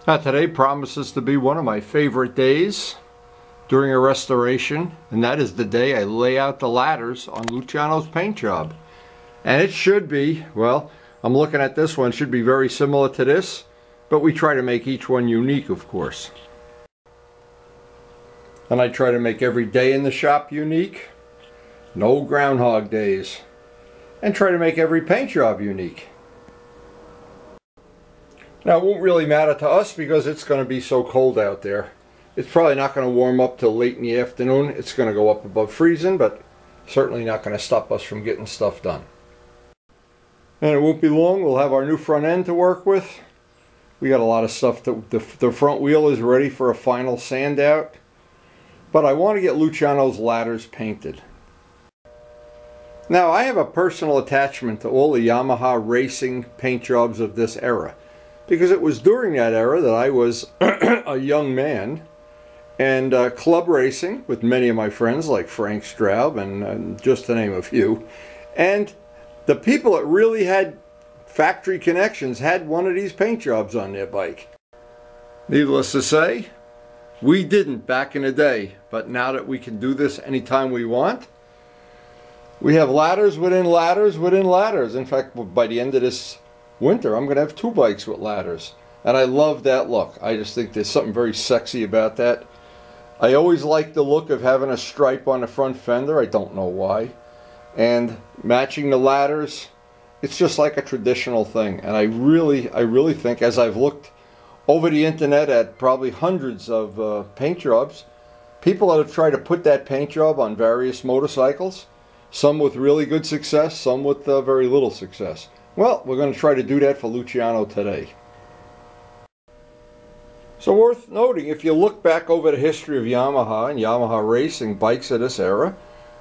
Now today promises to be one of my favorite days during a restoration, and that is the day I lay out the ladders on Luciano's paint job. And it should be, well, I'm looking at this one, should be very similar to this, but we try to make each one unique, of course. And I try to make every day in the shop unique, no Groundhog Days, and try to make every paint job unique. Now it won't really matter to us because it's going to be so cold out there. It's probably not going to warm up till late in the afternoon. It's going to go up above freezing, but certainly not going to stop us from getting stuff done. And it won't be long, we'll have our new front end to work with. We got a lot of stuff. The front wheel is ready for a final sand out. But I want to get Luciano's ladders painted. Now I have a personal attachment to all the Yamaha racing paint jobs of this era, because it was during that era that I was a young man, and club racing with many of my friends like Frank Straub and just to name a few. And the people that really had factory connections had one of these paint jobs on their bike. Needless to say, we didn't back in the day, but now that we can do this anytime we want, we have ladders within ladders within ladders. In fact, by the end of this winter, I'm going to have 2 bikes with ladders. And I love that look. I just think there's something very sexy about that. I always like the look of having a stripe on the front fender. I don't know why. And matching the ladders, it's just like a traditional thing. And I really think, as I've looked over the internet at probably hundreds of paint jobs, people that have tried to put that paint job on various motorcycles, some with really good success, some with very little success. Well, we're going to try to do that for Luciano today. So worth noting, if you look back over the history of Yamaha and Yamaha racing bikes of this era,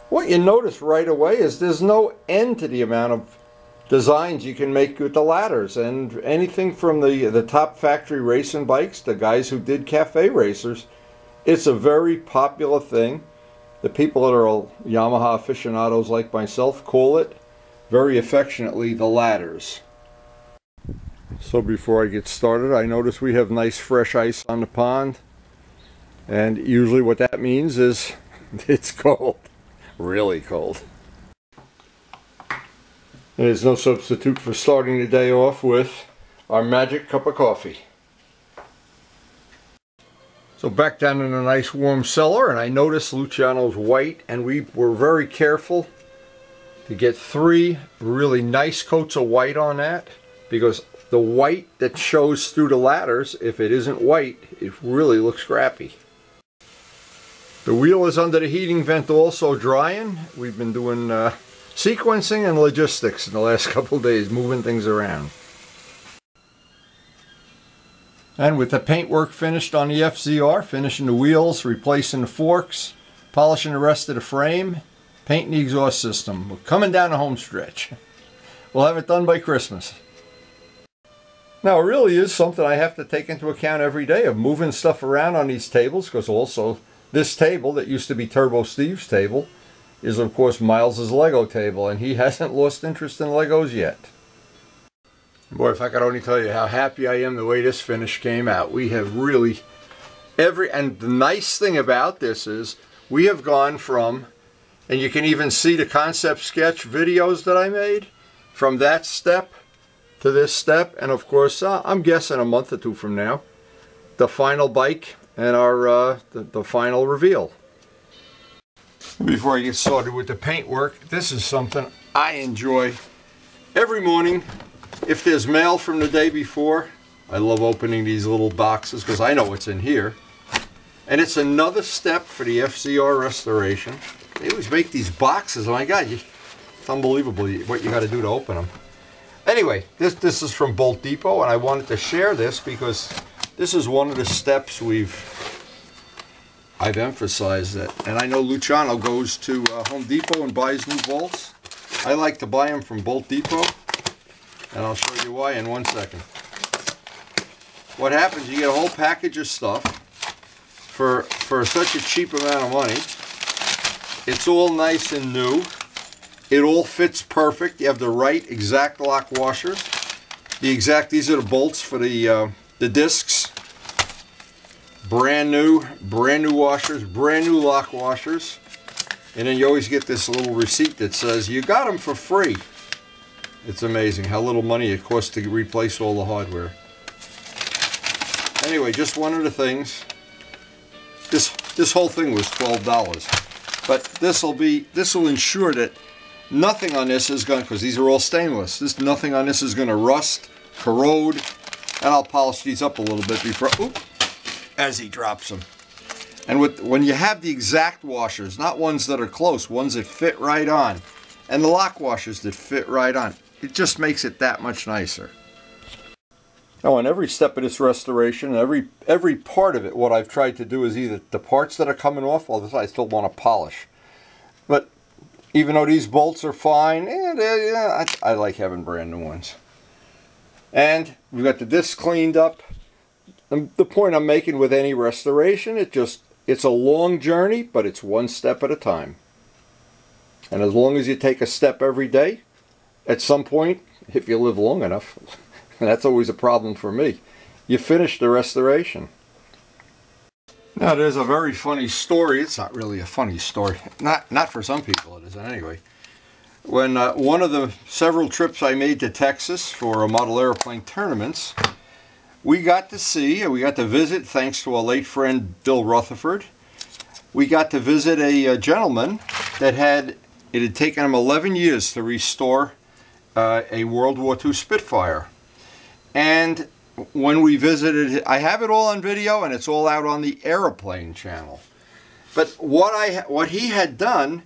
what you notice right away is there's no end to the amount of designs you can make with the ladders. And anything from the top factory racing bikes, the guys who did cafe racers, it's a very popular thing. The people that are Yamaha aficionados like myself call it very affectionately the ladders. So before I get started, I notice we have nice fresh ice on the pond, and usually what that means is it's cold, really cold. There's no substitute for starting the day off with our magic cup of coffee. So back down in a nice warm cellar, and I noticed Luciano's white, and we were very careful to get 3 really nice coats of white on that, because the white that shows through the ladders, if it isn't white, it really looks crappy. The wheel is under the heating vent also drying. We've been doing sequencing and logistics in the last couple of days, moving things around. And with the paintwork finished on the FZR, finishing the wheels, replacing the forks, polishing the rest of the frame, painting the exhaust system. We're coming down the home stretch. We'll have it done by Christmas. Now it really is something I have to take into account every day of moving stuff around on these tables, because also this table that used to be Turbo Steve's table is of course Miles's Lego table, and he hasn't lost interest in Legos yet. Boy, if I could only tell you how happy I am the way this finish came out. We have really and the nice thing about this is we have gone from, and you can even see the concept sketch videos that I made, from that step to this step, and of course I'm guessing a month or 2 from now, the final bike and our the final reveal. Before I get started with the paintwork, this is something I enjoy every morning. If there's mail from the day before, I love opening these little boxes because I know what's in here. And it's another step for the FZR restoration. They always make these boxes, oh my God, it's unbelievable what you got to do to open them. Anyway, this is from Bolt Depot, and I wanted to share this because this is one of the steps I've emphasized that. And I know Luciano goes to Home Depot and buys new bolts. I like to buy them from Bolt Depot, and I'll show you why in 1 second. What happens, you get a whole package of stuff for such a cheap amount of money. It's all nice and new. It all fits perfect. You have the right exact lock washers. These are the bolts for the discs brand new washers, brand new lock washers. And then you always get this little receipt that says you got them for free. It's amazing how little money it costs to replace all the hardware. Anyway, just one of the things. This whole thing was $12, but this will ensure that nothing on this is going, because these are all stainless. Nothing on this is going to rust, corrode, and I'll polish these up a little bit before, as he drops them. And when you have the exact washers, not ones that are close, ones that fit right on, and the lock washers that fit right on, it just makes it that much nicer. Now, on every step of this restoration, every part of it, what I've tried to do is either the parts that are coming off, or I still want to polish. But even though these bolts are fine, I like having brand new ones. And we've got the disc cleaned up. And the point I'm making with any restoration, it's a long journey, but it's one step at a time. And as long as you take a step every day, at some point, if you live long enough, and that's always a problem for me, you finish the restoration. Now, there's a very funny story. It's not really a funny story. Not for some people it isn't anyway. When one of the several trips I made to Texas for model airplane tournaments, we got to visit, thanks to a late friend, Bill Rutherford, we got to visit a gentleman that it had taken him 11 years to restore a World War II Spitfire. And when we visited, I have it all on video, and it's all out on the Aeroplane channel. But what he had done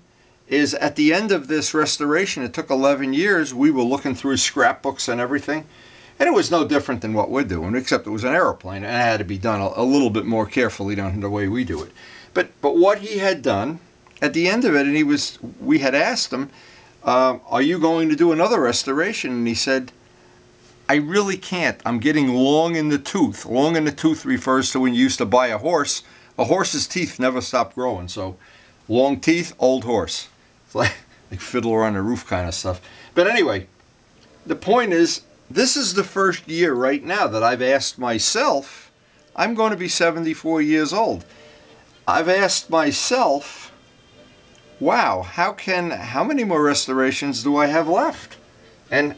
is, at the end of this restoration, it took 11 years, we were looking through his scrapbooks and everything, and it was no different than what we're doing, except it was an airplane, and it had to be done a little bit more carefully than the way we do it. But what he had done, at the end of it, and we had asked him, are you going to do another restoration? And he said, I really can't. I'm getting long in the tooth. Long in the tooth refers to when you used to buy a horse. A horse's teeth never stop growing. So long teeth, old horse. It's like Fiddler on the Roof kind of stuff. But anyway, the point is, this is the first year right now that I've asked myself, I'm going to be 74 years old. I've asked myself, wow, how many more restorations do I have left? And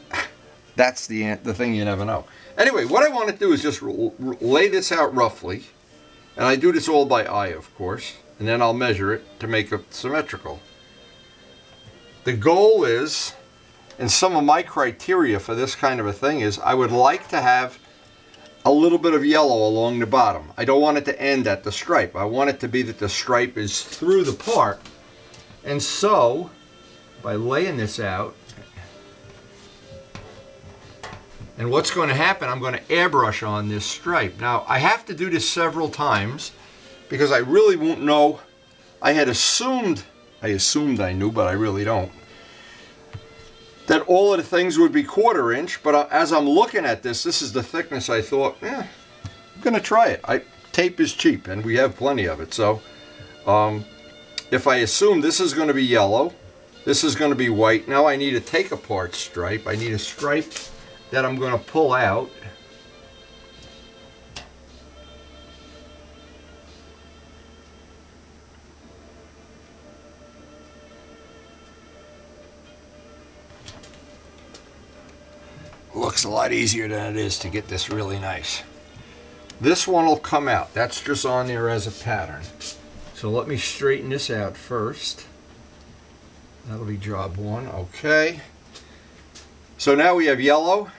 that's the thing you never know. Anyway, what I want to do is just lay this out roughly. And I do this all by eye, of course. And then I'll measure it to make it symmetrical. The goal is, and some of my criteria for this kind of a thing is, I would like to have a little bit of yellow along the bottom. I don't want it to end at the stripe. I want it to be that the stripe is through the part. And so, by laying this out, and what's going to happen, I'm going to airbrush on this stripe. Now, I have to do this several times because I really won't know. I assumed I knew, but I really don't, that all of the things would be 1/4 inch, but as I'm looking at this is the thickness. I thought, I'm going to try it. Tape is cheap, and we have plenty of it. So, if I assume this is going to be yellow, this is going to be white, now I need a take-apart stripe. I need a stripe that I'm going to pull out. Looks a lot easier than it is to get this really nice. This one will come out. That's just on there as a pattern. So let me straighten this out first. That'll be job one. Okay. So now we have yellow.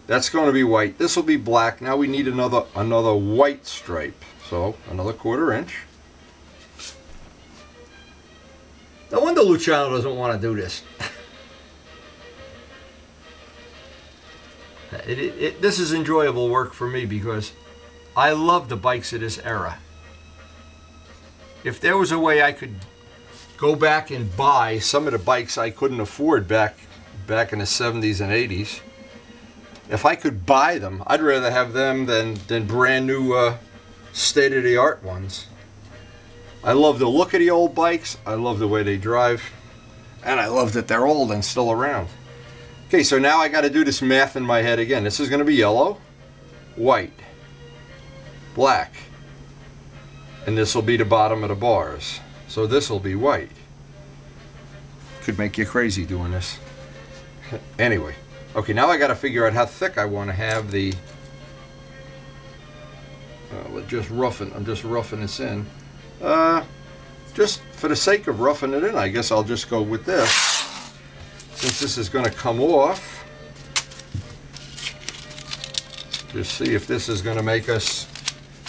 That's going to be white. This will be black. Now we need another white stripe. So another 1/4 inch. No wonder Luciano doesn't want to do this. This is enjoyable work for me because I love the bikes of this era. If there was a way I could go back and buy some of the bikes I couldn't afford back in the 70s and 80s, if I could buy them, I'd rather have them than brand new state-of-the-art ones. I love the look of the old bikes, I love the way they drive, and I love that they're old and still around. Okay, so now I got to do this math in my head again. This is going to be yellow, white, black, and this will be the bottom of the bars. So this will be white. Could make you crazy doing this. Anyway, okay, now I got to figure out how thick I want to have the. I'm just roughing this in. Just for the sake of roughing it in, I guess I'll just go with this. Since this is going to come off. Just see if this is going to make us.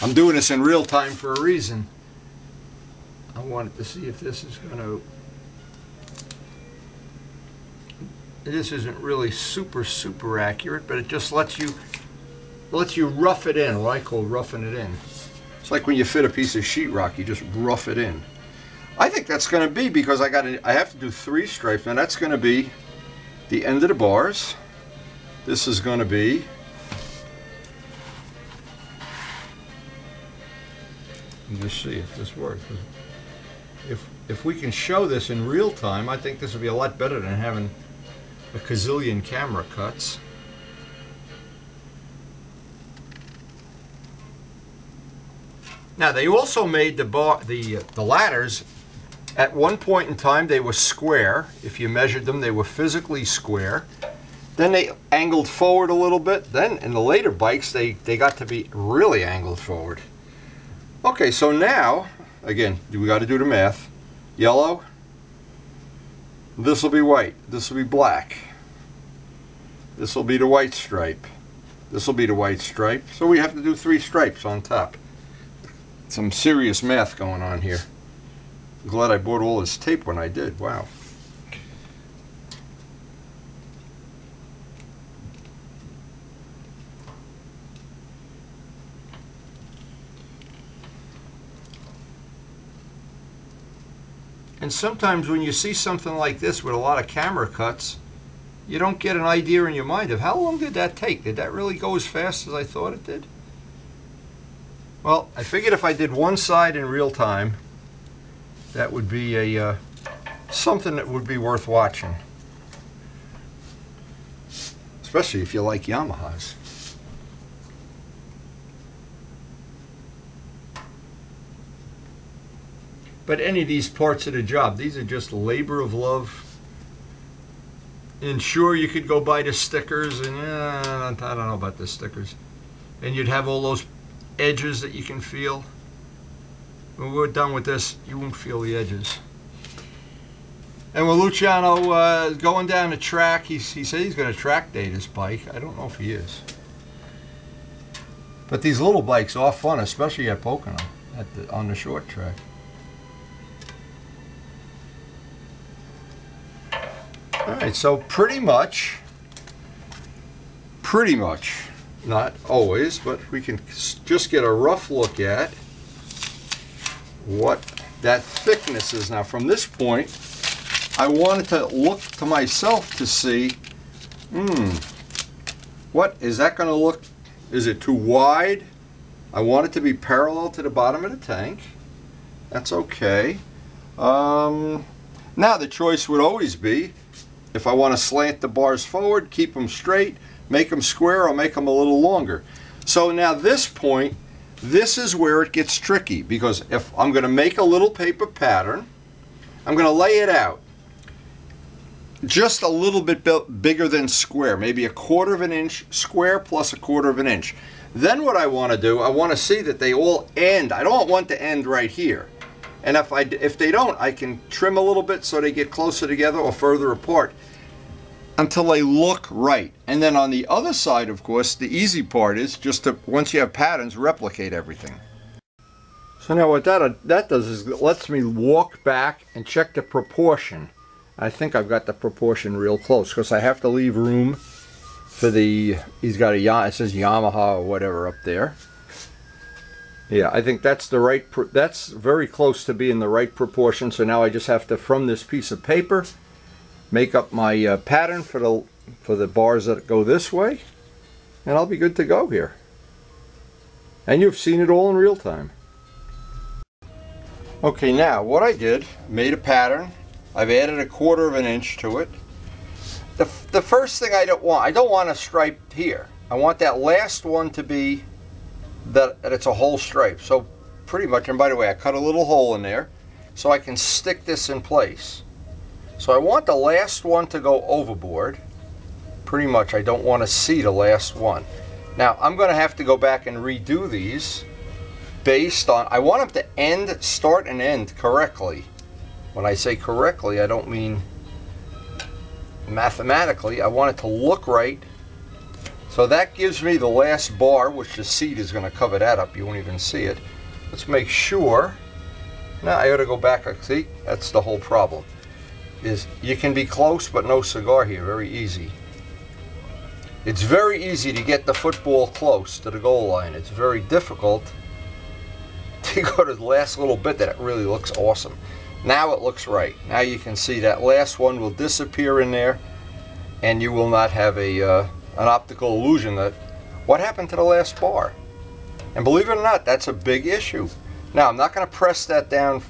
I'm doing this in real time for a reason. I wanted to see if this is going to. This isn't really super accurate, but it just lets you rough it in, what I call roughing it in. It's like when you fit a piece of sheetrock, you just rough it in. I think that's going to be, because I have to do 3 stripes, and that's going to be the end of the bars. This is going to be just see if this works. If we can show this in real time, I think this would be a lot better than having a gazillion camera cuts. Now they also made the ladders. At one point in time they were square. If you measured them, they were physically square. Then they angled forward a little bit. Then in the later bikes they got to be really angled forward. Okay, so now again we got to do the math. Yellow. This will be white. This will be black. This will be the white stripe. This will be the white stripe. So we have to do 3 stripes on top. Some serious math going on here. I'm glad I bought all this tape when I did. Wow. And sometimes when you see something like this with a lot of camera cuts, you don't get an idea in your mind of how long did that take? Did that really go as fast as I thought it did? Well, I figured if I did one side in real time, that would be a something that would be worth watching. Especially if you like Yamahas. But any of these parts of the job, these are just labor of love. And sure, you could go buy the stickers, and I don't know about the stickers. And you'd have all those edges that you can feel. When we're done with this, you won't feel the edges. And with Luciano going down the track, he said he's going to track day this bike. I don't know if he is. But these little bikes are fun, especially at Pocono, on the short track. Alright, so pretty much, not always, but we can just get a rough look at what that thickness is. Now from this point, I wanted to look to myself to see, what is that going to look, is it too wide? I want it to be parallel to the bottom of the tank. That's okay. Now the choice would always be, if I want to slant the bars forward, keep them straight, make them square, or make them a little longer. So now this point, this is where it gets tricky, because if I'm going to make a little paper pattern, I'm going to lay it out just a little bit bigger than square, maybe 1/4 of an inch square plus 1/4 of an inch. Then what I want to do, I want to see that they all end. I don't want to end right here. And if they don't, I can trim a little bit so they get closer together or further apart until they look right. And then on the other side, of course, the easy part is just to, once you have patterns, replicate everything. So now what that does is it lets me walk back and check the proportion. I think I've got the proportion real close, because I have to leave room for the, he's got it says Yamaha or whatever up there. Yeah, I think that's the right, that's very close to being the right proportion. So now I just have to, from this piece of paper, make up my pattern for the bars that go this way, and I'll be good to go here. And you've seen it all in real time. Okay, now what I did, made a pattern. I've added 1/4 of an inch to it. The first thing I don't want a stripe here. I want that last one to be that it's a whole stripe. So pretty much, and by the way, I cut a little hole in there so I can stick this in place. So I want the last one to go overboard. Pretty much, I don't want to see the last one. Now, I'm going to have to go back and redo these based on, I want them to start and end correctly. When I say correctly, I don't mean mathematically. I want it to look right. So that gives me the last bar, which the seat is going to cover that up. You won't even see it. Let's make sure. Now I got to go back. See, that's the whole problem. Is you can be close, but no cigar here. Very easy. It's very easy to get the football close to the goal line. It's very difficult to go to the last little bit that it really looks awesome. Now it looks right. Now you can see that last one will disappear in there, and you will not have an optical illusion that what happened to the last bar. And believe it or not, that's a big issue. Now I'm not going to press that down.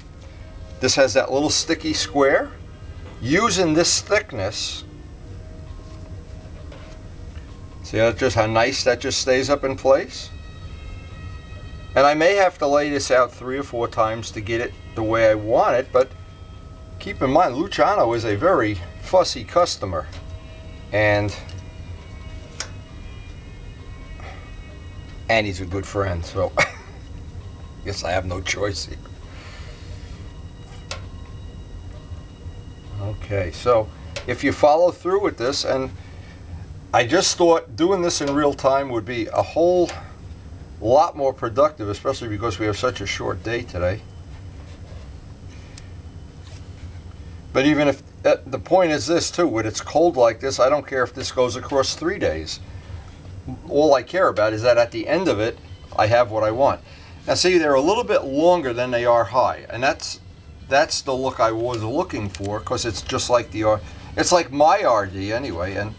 This has that little sticky square. Using this thickness, see just how nice that just stays up in place? And I may have to lay this out 3 or 4 times to get it the way I want it, but keep in mind, Luciano is a very fussy customer. And he's a good friend, so I guess I have no choice here. Okay, so if you follow through with this, and I just thought doing this in real time would be a whole lot more productive, especially because we have such a short day today. But even if, the point is this too, when it's cold like this, I don't care if this goes across 3 days. All I care about is that at the end of it, I have what I want. Now see, they're a little bit longer than they are high, and that's the look I was looking for, because it's just like it's like my RD anyway, and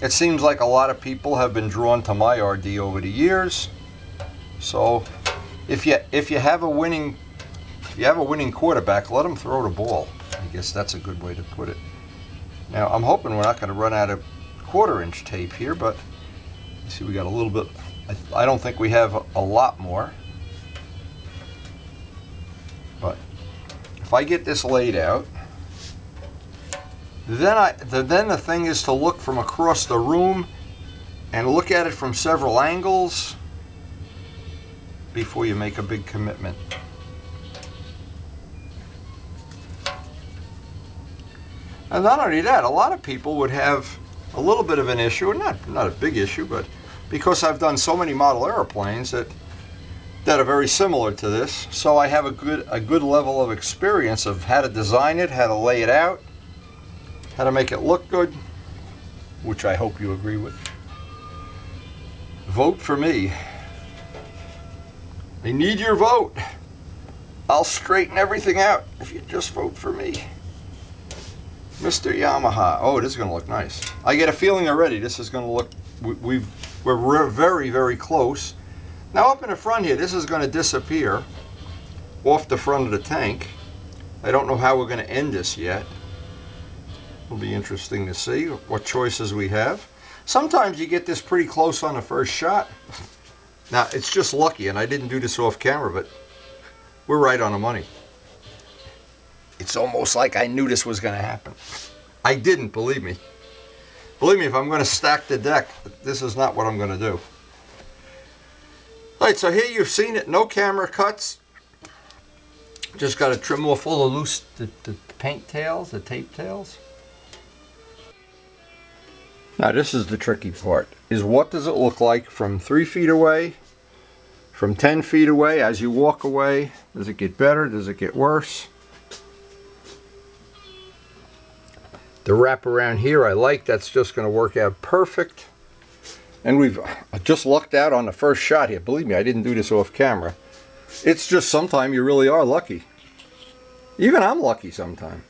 it seems like a lot of people have been drawn to my RD over the years. So if you have a winning quarterback, let him throw the ball. I guess that's a good way to put it. Now I'm hoping we're not going to run out of 1/4-inch tape here, but you see we got a little bit. I don't think we have a lot more, but if I get this laid out, then the thing is to look from across the room and look at it from several angles before you make a big commitment. And not only that, a lot of people would have a little bit of an issue, not a big issue, but because I've done so many model airplanes that are very similar to this, so I have a good level of experience of how to design it, how to lay it out, how to make it look good, which I hope you agree with. Vote for me. I need your vote. I'll straighten everything out if you just vote for me. Mr. Yamaha. Oh, this is going to look nice. I get a feeling already this is going to look, we're very, very close. Now up in the front here, this is going to disappear off the front of the tank. I don't know how we're going to end this yet. It'll be interesting to see what choices we have. Sometimes you get this pretty close on the first shot. Now, it's just lucky, and I didn't do this off camera, but we're right on the money. It's almost like I knew this was going to happen. I didn't, believe me. Believe me, if I'm going to stack the deck, this is not what I'm going to do. All right, so here you've seen it, no camera cuts. Just got to trim off all the loose, the paint tails, the tape tails. Now this is the tricky part, is what does it look like from 3 feet away, from 10 feet away, as you walk away? Does it get better? Does it get worse? The wrap around here I like, that's just going to work out perfect. And we've just lucked out on the first shot here. Believe me, I didn't do this off camera. It's just sometimes you really are lucky. Even I'm lucky sometimes.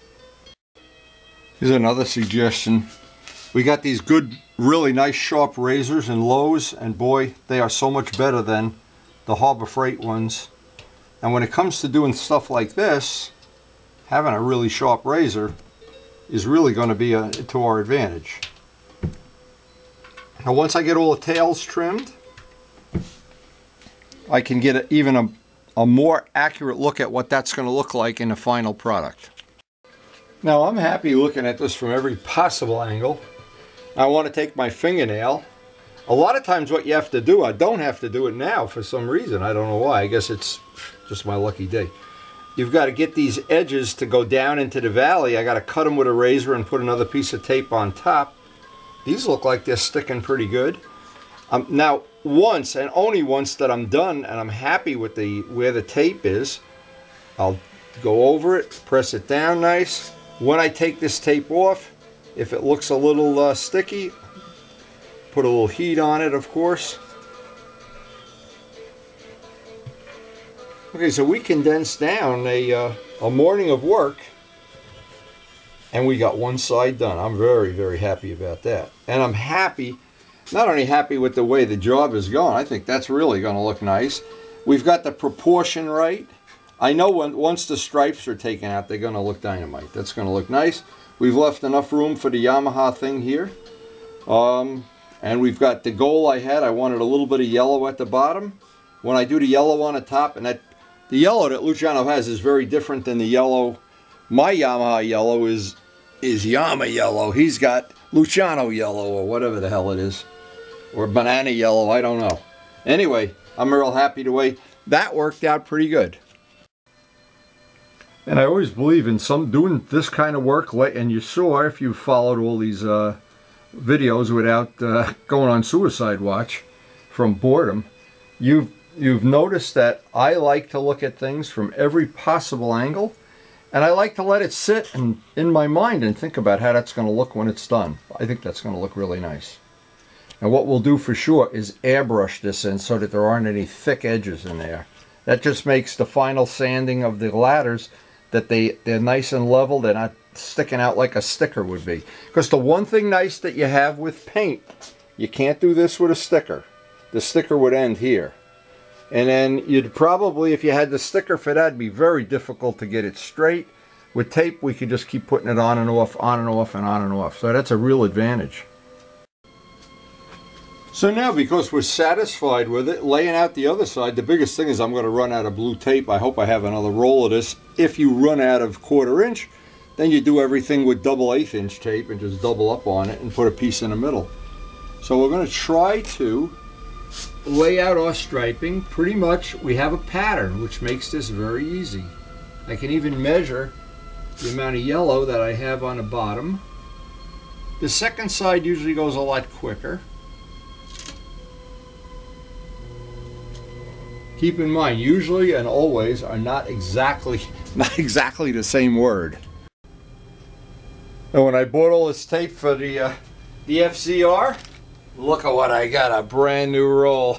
Here's another suggestion. We got these good, really nice sharp razors in Lowe's, and boy, they are so much better than the Harbor Freight ones. And when it comes to doing stuff like this, having a really sharp razor is really going to be to our advantage. Now once I get all the tails trimmed, I can get even a more accurate look at what that's going to look like in the final product. Now I'm happy looking at this from every possible angle. I want to take my fingernail. A lot of times what you have to do, I don't have to do it now for some reason. I don't know why. I guess it's just my lucky day. You've got to get these edges to go down into the valley. I got to cut them with a razor and put another piece of tape on top. These look like they're sticking pretty good. Now, once and only once that I'm done and I'm happy with where the tape is, I'll go over it, press it down nice. When I take this tape off, if it looks a little sticky, put a little heat on it, of course. Okay, so we condensed down a morning of work, and we got one side done. I'm very, very happy about that. And I'm happy, not only happy with the way the job is going, I think that's really going to look nice. We've got the proportion right. I know once the stripes are taken out, they're going to look dynamite. That's going to look nice. We've left enough room for the Yamaha thing here. And we've got the goal I had. I wanted a little bit of yellow at the bottom. When I do the yellow on the top, and the yellow that Luciano has is very different than the yellow. My Yamaha yellow is Yama yellow. He's got Luciano yellow or whatever the hell it is. Or banana yellow, I don't know. Anyway, I'm real happy the way that worked out pretty good. And I always believe in doing this kind of work, and you saw if you followed all these videos without going on suicide watch from boredom, you've noticed that I like to look at things from every possible angle, and I like to let it sit in my mind and think about how that's going to look when it's done. I think that's going to look really nice. And what we'll do for sure is airbrush this in so that there aren't any thick edges in there. That just makes the final sanding of the ladders that they're nice and level. They're not sticking out like a sticker would be. Because the one thing nice that you have with paint, you can't do this with a sticker. The sticker would end here. And then you'd probably, if you had the sticker for that, it'd be very difficult to get it straight. With tape, we could just keep putting it on and off, on and off, and on and off. So that's a real advantage. So now, because we're satisfied with it, laying out the other side, the biggest thing is I'm going to run out of blue tape. I hope I have another roll of this. If you run out of 1/4 inch, then you do everything with double 1/8 inch tape and just double up on it and put a piece in the middle. So we're going to try to lay out our striping. Pretty much we have a pattern, which makes this very easy. I can even measure the amount of yellow that I have on the bottom. The second side usually goes a lot quicker. Keep in mind, usually and always are not exactly the same word. And when I bought all this tape for the FZR, look at what I got, a brand new roll.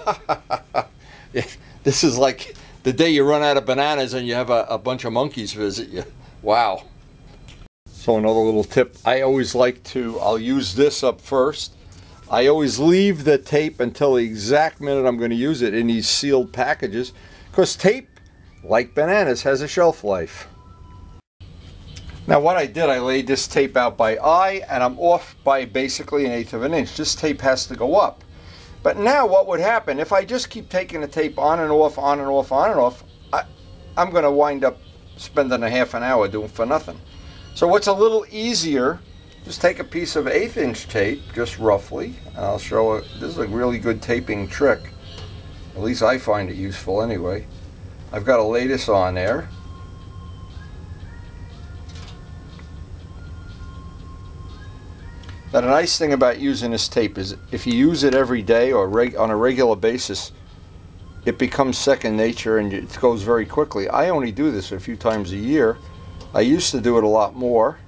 This is like the day you run out of bananas and you have a bunch of monkeys visit you. Wow. So another little tip, I'll use this up first. I always leave the tape until the exact minute I'm going to use it in these sealed packages, because tape, like bananas, has a shelf life. Now what I did, I laid this tape out by eye, and I'm off by basically 1/8 of an inch. This tape has to go up. But now what would happen, if I just keep taking the tape on and off, on and off, on and off, I'm going to wind up spending a half an hour doing for nothing. So what's a little easier, just take a piece of 1/8 inch tape, just roughly, and I'll show this is a really good taping trick. At least I find it useful anyway. I've got to lay this on there. Now the nice thing about using this tape is if you use it every day or on a regular basis, it becomes second nature and it goes very quickly. I only do this a few times a year. I used to do it a lot more.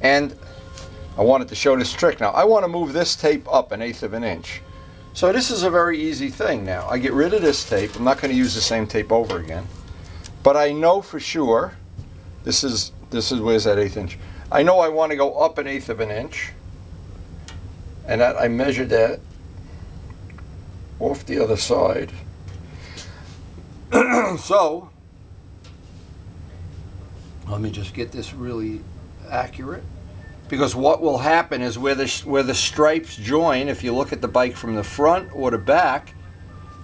And I wanted to show this trick. Now I want to move this tape up 1/8 of an inch. So this is a very easy thing now. I get rid of this tape. I'm not going to use the same tape over again. But I know for sure, this is where's that 1/8 inch? I know I want to go up 1/8 of an inch. And that I measured that off the other side. So let me just get this really accurate, because what will happen is where the stripes join, if you look at the bike from the front or the back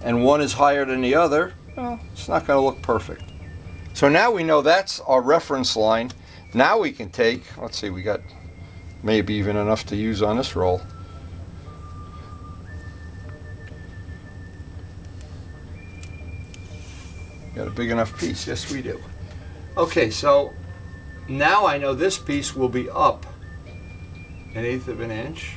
and one is higher than the other, well, it's not going to look perfect. So now we know that's our reference line. Now we can take, let's see, we got maybe even enough to use on this roll. Got a big enough piece? Yes, we do. Okay, so now I know this piece will be up 1/8 of an inch.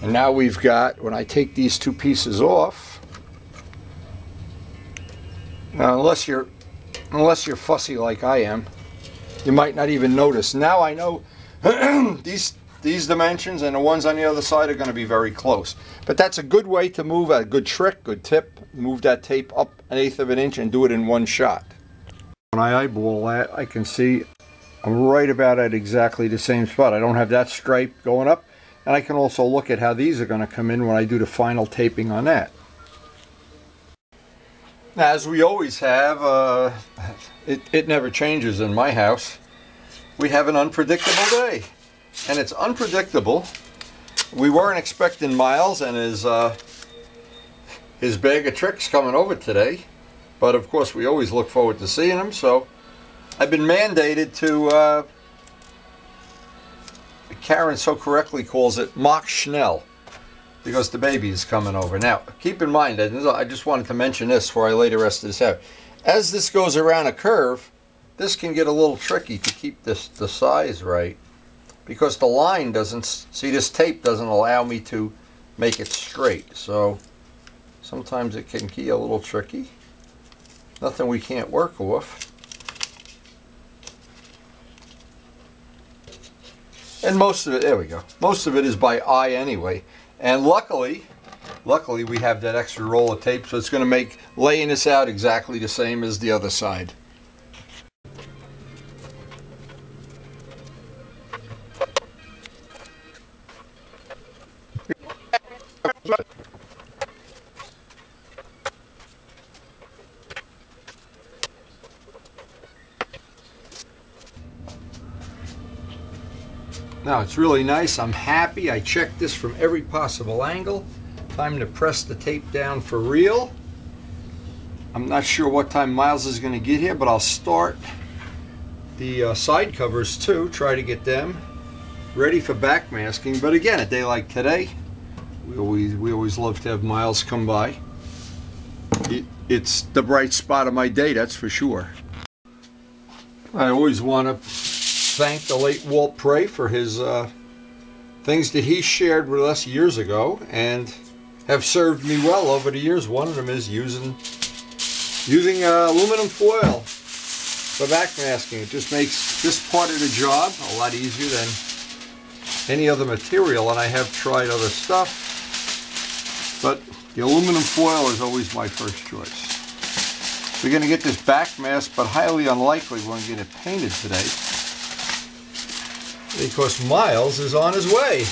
And now we've got, when I take these two pieces off, now unless you're fussy like I am, you might not even notice. Now I know these dimensions and the ones on the other side are going to be very close. But that's a good way to move, a good trick, good tip. Move that tape up 1/8 of an inch and do it in one shot. When I eyeball that, I can see I'm right about at exactly the same spot. I don't have that stripe going up. And I can also look at how these are going to come in when I do the final taping on that. Now, as we always have, it never changes in my house. We have an unpredictable day. And it's unpredictable. We weren't expecting Miles and his bag of tricks coming over today. But of course, we always look forward to seeing him. So I've been mandated to... Karen so correctly calls it mock Schnell, because the baby is coming over. Now, keep in mind, I just wanted to mention this before I lay the rest of this out. As this goes around a curve, this can get a little tricky to keep the size right, because the line doesn't, see, this tape doesn't allow me to make it straight. So sometimes it can be a little tricky. Nothing we can't work with. And most of it, there we go, most of it is by eye anyway. And luckily we have that extra roll of tape, so it's going to make laying this out exactly the same as the other side. Now it's really nice. I'm happy. I checked this from every possible angle. Time to press the tape down for real. I'm not sure what time Miles is going to get here, but I'll start the side covers too. Try to get them ready for backmasking. But again, a day like today, we always love to have Miles come by. It's the bright spot of my day, that's for sure. I always want to thank the late Walt Prey for his things that he shared with us years ago and have served me well over the years. One of them is using aluminum foil for backmasking. It just makes this part of the job a lot easier than any other material, and I have tried other stuff, but the aluminum foil is always my first choice. We're going to get this backmasked, but highly unlikely we're going to get it painted today, because Miles is on his way.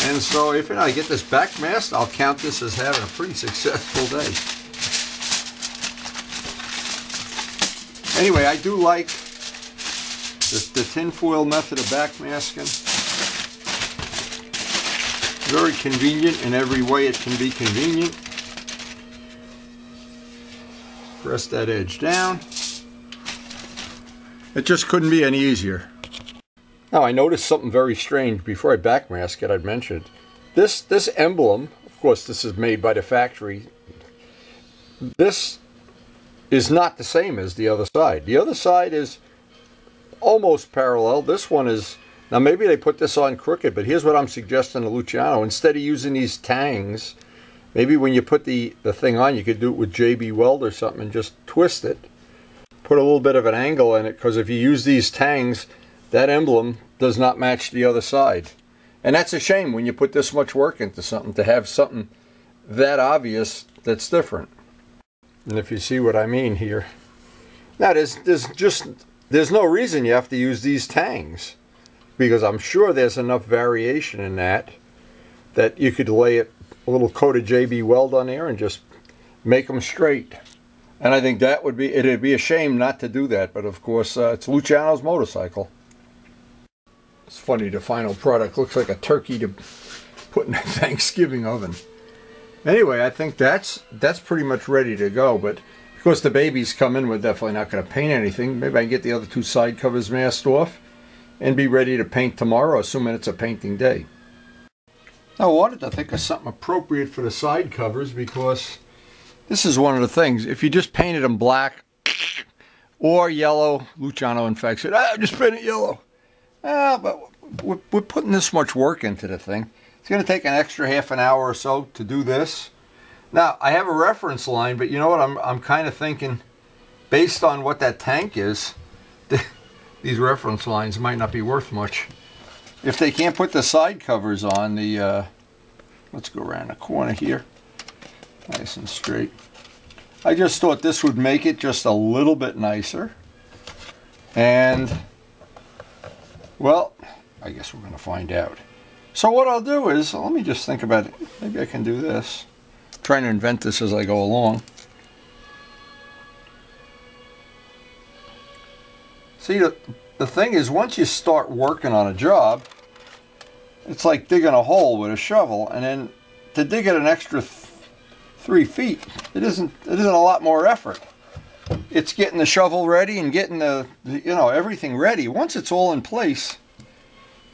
And so if I get this backmasked, I'll count this as having a pretty successful day. Anyway, I do like the tinfoil method of backmasking. Very convenient in every way it can be convenient. Press that edge down. It just couldn't be any easier. Now I noticed something very strange before I backmask it. I'd mentioned this emblem. Of course, this is made by the factory. This is not the same as the other side. The other side is almost parallel. This one is, now maybe they put this on crooked, but here's what I'm suggesting to Luciano. Instead of using these tangs, maybe when you put the thing on, you could do it with JB Weld or something and just twist it. Put a little bit of an angle in it, because if you use these tangs, that emblem does not match the other side. And that's a shame when you put this much work into something, to have something that obvious that's different. And if you see what I mean here. Now there's no reason you have to use these tangs, because I'm sure there's enough variation in that you could lay it a little coat of JB Weld on there and just make them straight. And I think that would be, it'd be a shame not to do that, but of course it's Luciano's motorcycle. It's funny, the final product looks like a turkey to put in a Thanksgiving oven. Anyway, I think that's pretty much ready to go, but because the baby's coming, we're definitely not going to paint anything. Maybe I can get the other two side covers masked off and be ready to paint tomorrow, assuming it's a painting day. Now I wanted to think of something appropriate for the side covers, because this is one of the things. If you just painted them black or yellow, Luciano in fact said, just paint it yellow. But we're putting this much work into the thing. It's going to take an extra half an hour or so to do this. Now, I have a reference line, but you know what? I'm kind of thinking, based on what that tank is, these reference lines might not be worth much. If they can't put the side covers on, let's go around the corner here. Nice and straight. I just thought this would make it just a little bit nicer. And, well, I guess we're going to find out. So what I'll do is, let me just think about it. Maybe I can do this. I'm trying to invent this as I go along. See, the thing is, once you start working on a job, it's like digging a hole with a shovel, and then to dig it an extra 3 feet, it isn't a lot more effort. It's getting the shovel ready and getting everything ready. Once it's all in place,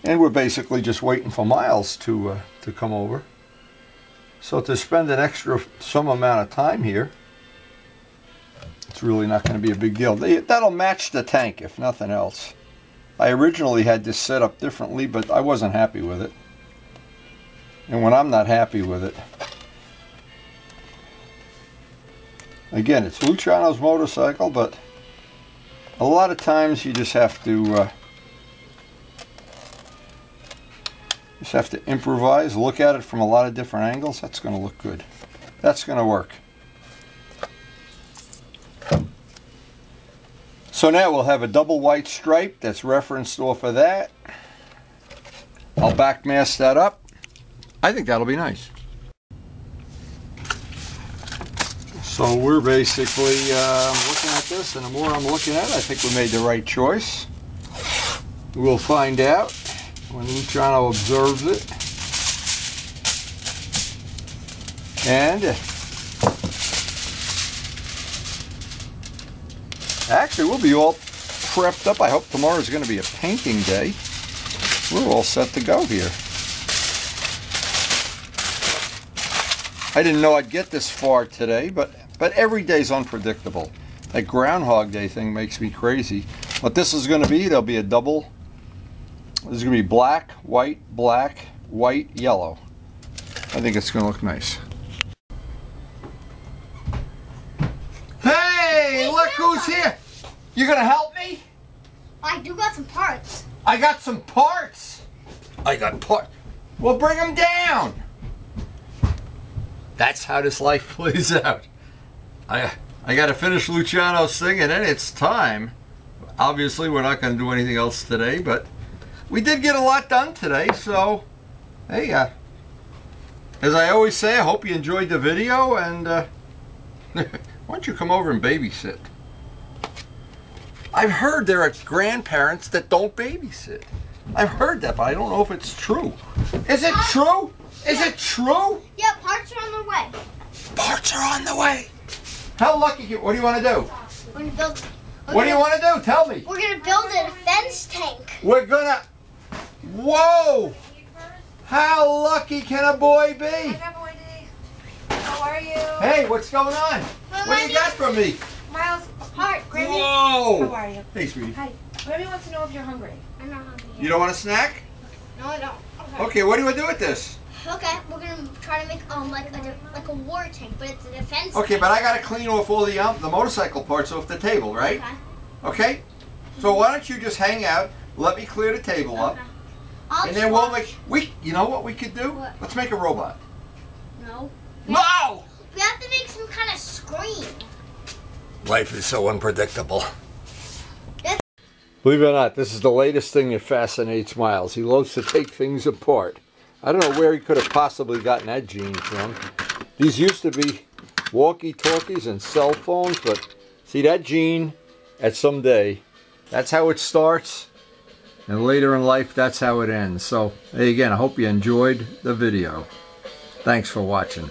and we're basically just waiting for Miles to come over. So to spend an extra some amount of time here, it's really not going to be a big deal. That'll match the tank, if nothing else. I originally had this set up differently, but I wasn't happy with it. And when I'm not happy with it, again, it's Luciano's motorcycle, but a lot of times you just have to improvise, look at it from a lot of different angles. That's going to look good. That's going to work. So now we'll have a double white stripe that's referenced off of that. I'll back mask that up. I think that'll be nice. So we're basically looking at this, and the more I'm looking at it, I think we made the right choice. We'll find out when Luciano observes it. And actually, we'll be all prepped up. I hope tomorrow's going to be a painting day. We're all set to go here. I didn't know I'd get this far today, but every day's unpredictable. That Groundhog Day thing makes me crazy. What this is going to be, there'll be a double. This is going to be black, white, yellow. I think it's going to look nice. Hey, look who's here. You going to help me? I do got some parts. I got some parts. I got parts. Well, bring them down. That's how this life plays out. I got to finish Luciano's thing, and then it's time. Obviously, we're not going to do anything else today, but we did get a lot done today, so hey, as I always say, I hope you enjoyed the video, and why don't you come over and babysit? I've heard there are grandparents that don't babysit. I've heard that, but I don't know if it's true. Is it true? Is it true? Yeah, parts are on the way. Parts are on the way. How lucky you? What do you want to do? We're gonna build. What do you want to do? Tell me. We're gonna build a defense tank. We're gonna. Whoa! How lucky can a boy be? Hi, boy D. How are you? Hey, what's going on? What do you got from me? Miles, heart, Grammy. Whoa! How are you? Hey, sweetie. Hi. Grammy wants to know if you're hungry. I'm not hungry. You don't want a snack? No, I don't. Okay, what do you want to do with this? Okay, we're gonna try to make like a war tank, but it's a defense. Okay, tank. but I gotta clean off all the motorcycle parts off the table, right? Okay. Okay. So why don't you just hang out? Let me clear the table up, I'll and then we'll make. You know what we could do? What? Let's make a robot. No. No! We have to make some kind of screen. Life is so unpredictable. Believe it or not, this is the latest thing that fascinates Miles. He loves to take things apart. I don't know where he could have possibly gotten that gene from. These used to be walkie-talkies and cell phones, but see that gene at some day, that's how it starts, and later in life that's how it ends. So again, I hope you enjoyed the video. Thanks for watching.